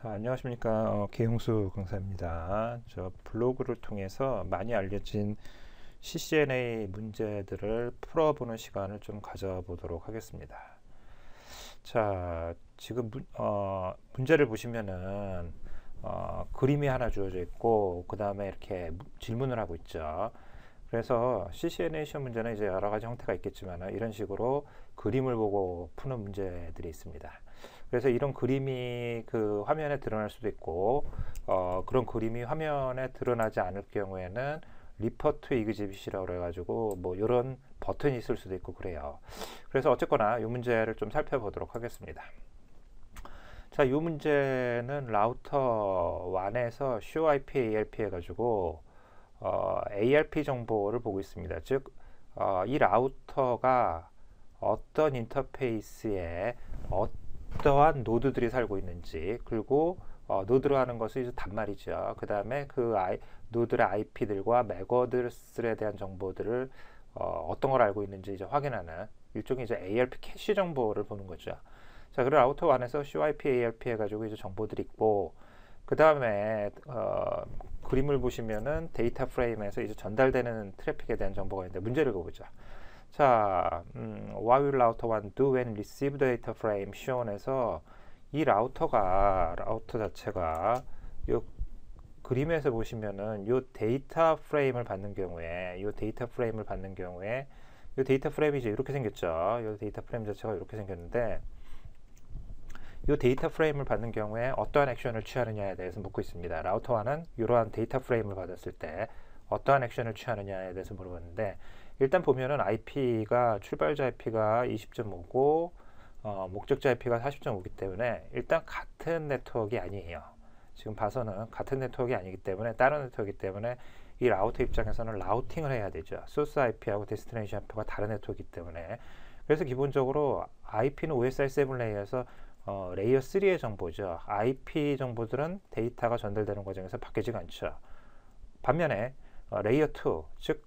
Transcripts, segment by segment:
자, 안녕하십니까. 계용수 강사입니다. 저 블로그를 통해서 많이 알려진 CCNA 문제들을 풀어보는 시간을 좀 가져보도록 하겠습니다. 자, 지금 문제를 보시면은 그림이 하나 주어져 있고 그 다음에 이렇게 질문을 하고 있죠. 그래서 CCNA 시험 문제는 이제 여러 가지 형태가 있겠지만 이런 식으로 그림을 보고 푸는 문제들이 있습니다. 그래서 이런 그림이 그 화면에 드러날 수도 있고 그런 그림이 화면에 드러나지 않을 경우에는 리퍼 투 exhibit이라고 그래가지고 뭐 이런 버튼이 있을 수도 있고 그래요. 그래서 어쨌거나 이 문제를 좀 살펴보도록 하겠습니다. 자, 이 문제는 라우터 1에서 show IP ARP 해가지고 ARP 정보를 보고 있습니다. 즉 이 라우터가 어떤 인터페이스에 어떠한 노드들이 살고 있는지, 그리고 노드로 하는 것은 이제 단말이죠. 그 다음에 그 노드의 IP들과 맥어드레스에 대한 정보들을 어떤 걸 알고 있는지 이제 확인하는 일종의 이제 ARP 캐시 정보를 보는 거죠. 자, 그리고 라우터 1에서 CYP ARP 해가지고 이제 정보들이 있고, 그 다음에 그림을 보시면은 데이터 프레임에서 이제 전달되는 트래픽에 대한 정보가 있는데 문제를 보죠. 자, what will router 1 do when receive the data frame shown에서 이 라우터 자체가 요 그림에서 보시면은 요 데이터 프레임을 받는 경우에 요 데이터 프레임이 이제 이렇게 생겼죠. 요 데이터 프레임 자체가 이렇게 생겼는데 이 데이터 프레임을 받는 경우에 어떠한 액션을 취하느냐에 대해서 묻고 있습니다. 라우터 1은 이러한 데이터 프레임을 받았을 때 어떠한 액션을 취하느냐에 대해서 물어봤는데, 일단 보면은 IP가 출발자 IP가 20.5고 목적자 IP가 40.5이기 때문에 일단 같은 네트워크가 아니에요. 지금 봐서는 같은 네트워크가 아니기 때문에 다른 네트워크이기 때문에 이 라우터 입장에서는 라우팅을 해야 되죠. 소스 IP하고 데스티네이션 IP가 다른 네트워크이기 때문에. 그래서 기본적으로 IP는 OSI 7 레이어에서 레이어 3의 정보죠. IP 정보들은 데이터가 전달되는 과정에서 바뀌지가 않죠. 반면에 레이어 2, 즉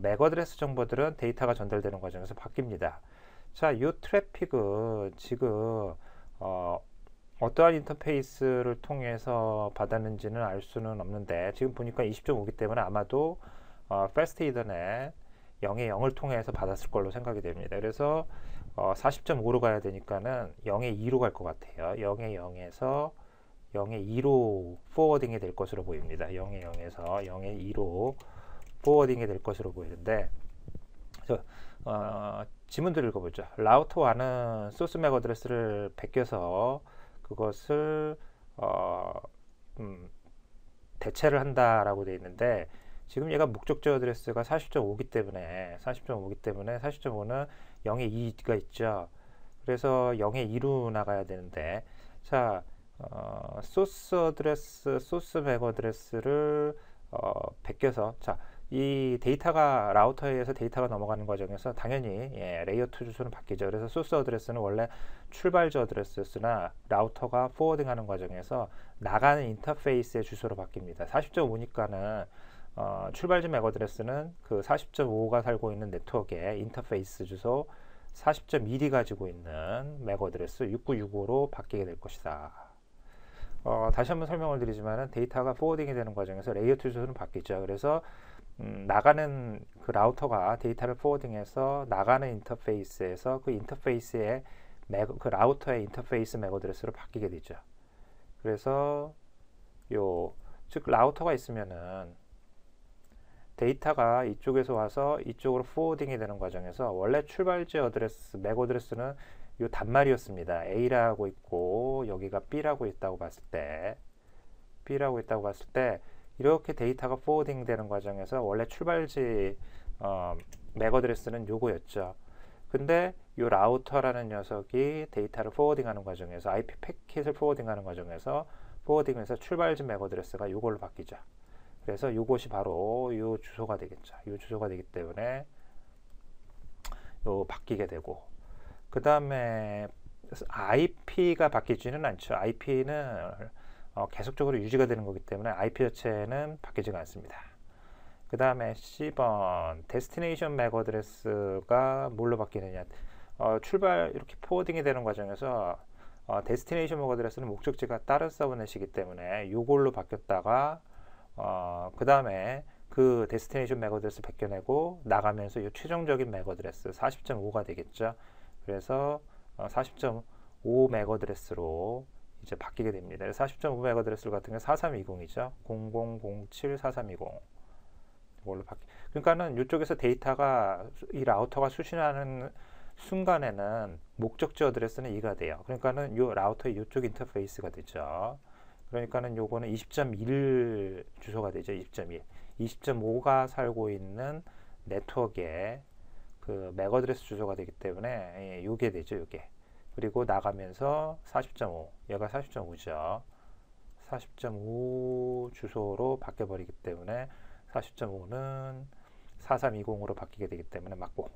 맥어드레스 정보들은 데이터가 전달되는 과정에서 바뀝니다. 자, 이 트래픽은 지금 어떠한 인터페이스를 통해서 받았는지는 알 수는 없는데, 지금 보니까 20.5기 때문에 아마도 패스트 이더넷 0의 0을 통해서 받았을 걸로 생각이 됩니다. 그래서 40.5로 가야 되니까는 0의 2로 갈 것 같아요. 0의 0에서 0의 2로 포워딩이 될 것으로 보입니다. 0의 0에서 0의 2로 포워딩이 될 것으로 보이는데, 지문들 읽어보죠. 라우터 1은 소스 맥 어드레스를 베껴서 그것을 대체를 한다라고 되어 있는데, 지금 얘가 목적자 어드레스가 40.5기 때문에 40.5는 0의 2가 있죠. 그래서 0의 2로 나가야 되는데, 자, 소스 맥 어드레스를 베껴서, 자, 이 데이터가 라우터에 의해서 데이터가 넘어가는 과정에서 당연히 레이어 2 주소는 바뀌죠. 그래서 소스 어드레스는 원래 출발자 어드레스였으나 라우터가 포워딩하는 과정에서 나가는 인터페이스의 주소로 바뀝니다. 40.5니까는 출발자 맥 어드레스는 그 40.5가 살고 있는 네트워크의 인터페이스 주소 40.1이 가지고 있는 맥 어드레스 6965로 바뀌게 될 것이다. 다시 한번 설명을 드리지만 데이터가 포워딩이 되는 과정에서 레이어 2 주소는 바뀌죠. 그래서 나가는 그 라우터가 데이터를 포워딩해서 나가는 인터페이스에서 그 인터페이스의 그 라우터의 인터페이스 맥 어드레스로 바뀌게 되죠. 그래서 즉 라우터가 있으면은 데이터가 이쪽에서 와서 이쪽으로 포워딩이 되는 과정에서 원래 출발지 어드레스, 맥 어드레스는 이 단말이었습니다. A라고 있고 여기가 B라고 있다고 봤을 때 이렇게 데이터가 포워딩 되는 과정에서 원래 출발지 맥 어드레스는 요거였죠. 근데 이 라우터라는 녀석이 데이터를 포워딩하는 과정에서 IP 패킷을 포워딩하는 과정에서 포워딩에서 출발지 맥 어드레스가 요걸로 바뀌죠. 그래서 이것이 바로 이 주소가 되겠죠. 이 주소가 되기 때문에 바뀌게 되고, 그 다음에 IP가 바뀌지는 않죠. IP는 계속적으로 유지가 되는 거기 때문에 IP 자체는 바뀌지가 않습니다. 그 다음에 C번 데스티네이션 맥 어드레스가 뭘로 바뀌느냐, 출발 이렇게 포워딩이 되는 과정에서 데스티네이션 맥 어드레스는 목적지가 다른 서브넷이기 때문에 이걸로 바뀌었다가 그 다음에 그 데스티네이션 맥 어드레스 벗겨내고 나가면서 이 최종적인 맥 어드레스 40.5가 되겠죠. 그래서 40.5 맥 어드레스로 이제 바뀌게 됩니다. 40.5 맥 어드레스 같은 게 4320이죠. 0007 4320 이걸로 그러니까는 이쪽에서 데이터가 이 라우터가 수신하는 순간에는 목적지 어드레스는 2가 돼요. 그러니까는 이 라우터의 이쪽 인터페이스가 되죠. 그러니까는 요거는 20.1 주소가 되죠. 20.1. 20.5가 살고 있는 네트워크의 그 맥 어드레스 주소가 되기 때문에 요게 되죠. 요게. 그리고 나가면서 40.5. 얘가 40.5죠. 40.5 주소로 바뀌어 버리기 때문에 40.5는 4320으로 바뀌게 되기 때문에 맞고.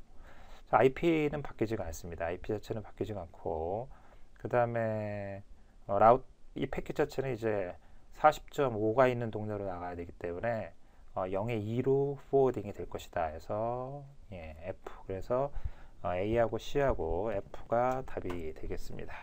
자, IP는 바뀌지가 않습니다. IP 자체는 바뀌지가 않고, 그 다음에 이 패킷 자체는 이제 40.5가 있는 동네로 나가야 되기 때문에 0의 2로 포워딩이 될 것이다 해서 F. 그래서 A하고 C하고 F가 답이 되겠습니다.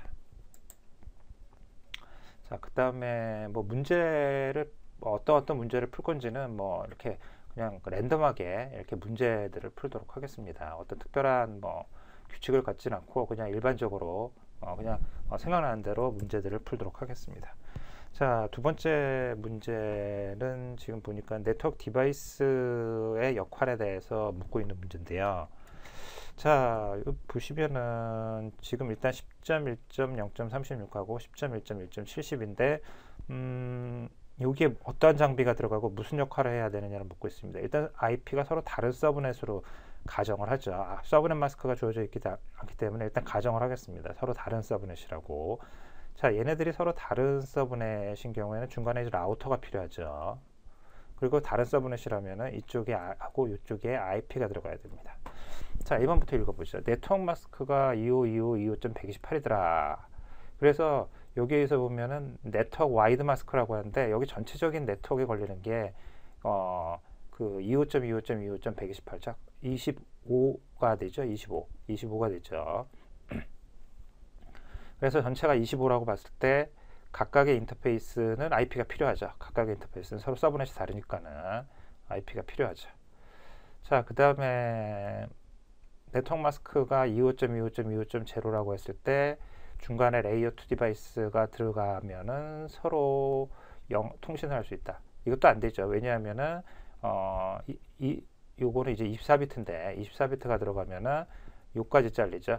자, 그 다음에 뭐 문제를 어떤 문제를 풀 건지는 뭐 이렇게 그냥 랜덤하게 이렇게 문제들을 풀도록 하겠습니다. 어떤 특별한 뭐 규칙을 갖지는 않고 그냥 일반적으로 그냥 생각나는 대로 문제들을 풀도록 하겠습니다. 자, 두 번째 문제는 지금 보니까 네트워크 디바이스의 역할에 대해서 묻고 있는 문제인데요. 자, 보시면은 지금 일단 10.1.0.36하고 10.1.1.70인데 여기에 어떠한 장비가 들어가고 무슨 역할을 해야 되느냐를 묻고 있습니다. 일단 IP가 서로 다른 서브넷으로 가정을 하죠. 서브넷 마스크가 주어져 있지 않기 때문에 일단 가정을 하겠습니다. 서로 다른 서브넷이라고. 자, 얘네들이 서로 다른 서브넷인 경우에는 중간에 이제 라우터가 필요하죠. 그리고 다른 서브넷이라면은 이쪽에 하고 이쪽에 IP가 들어가야 됩니다. 자, 1번부터 읽어보죠. 네트워크 마스크가 2525.128이더라. 그래서 여기에서 보면은 네트워크 와이드 마스크라고 하는데 여기 전체적인 네트워크에 걸리는 게 그 25.25.25.128죠. 25가 되죠. 25가 되죠. 그래서 전체가 25라고 봤을 때 각각의 인터페이스는 IP가 필요하죠. 각각의 인터페이스는 서로 서브넷이 다르니까는 IP가 필요하죠. 자, 그 다음에 네트워크 마스크가 25.25.25.0라고 했을 때 중간에 레이어 2 디바이스가 들어가면은 서로 통신을 할 수 있다. 이것도 안 되죠. 왜냐하면은 요거는 이제 24비트인데 24비트가 들어가면은 요까지 잘리죠.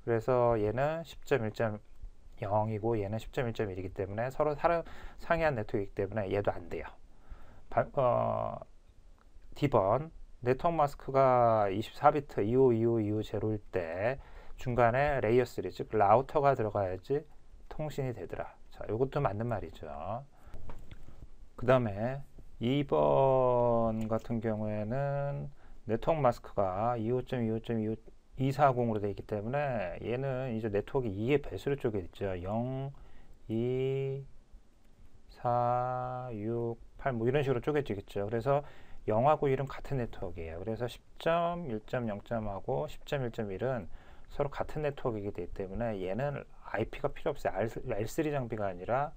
그래서 얘는 10.1.0이고 얘는 10.1.1이기 때문에 서로 상이한 네트워크이기 때문에 얘도 안 돼요. D번 네트워크 마스크가 24비트 252525.0일 때 중간에 레이어 3, 즉 라우터가 들어가야지 통신이 되더라. 자, 이것도 맞는 말이죠. 그 다음에 2번 같은 경우에는 네트워크 마스크가 25.25.240으로 되어 있기 때문에 얘는 이제 네트워크 2의 배수로 쪼개 있죠. 0, 2, 4, 6, 8 뭐 이런 식으로 쪼개지겠죠. 그래서 0하고 1은 같은 네트워크예요. 그래서 10.1.0하고 10.1.1은 서로 같은 네트워크이기 때문에 얘는 IP가 필요 없어요. L3 장비가 아니라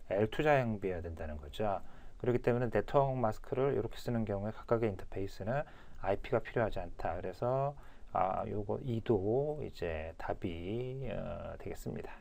L2 장비여야 된다는 거죠. 그렇기 때문에 네트워크 마스크를 이렇게 쓰는 경우에 각각의 인터페이스는 IP가 필요하지 않다. 그래서 요거 2도 이제 답이 되겠습니다.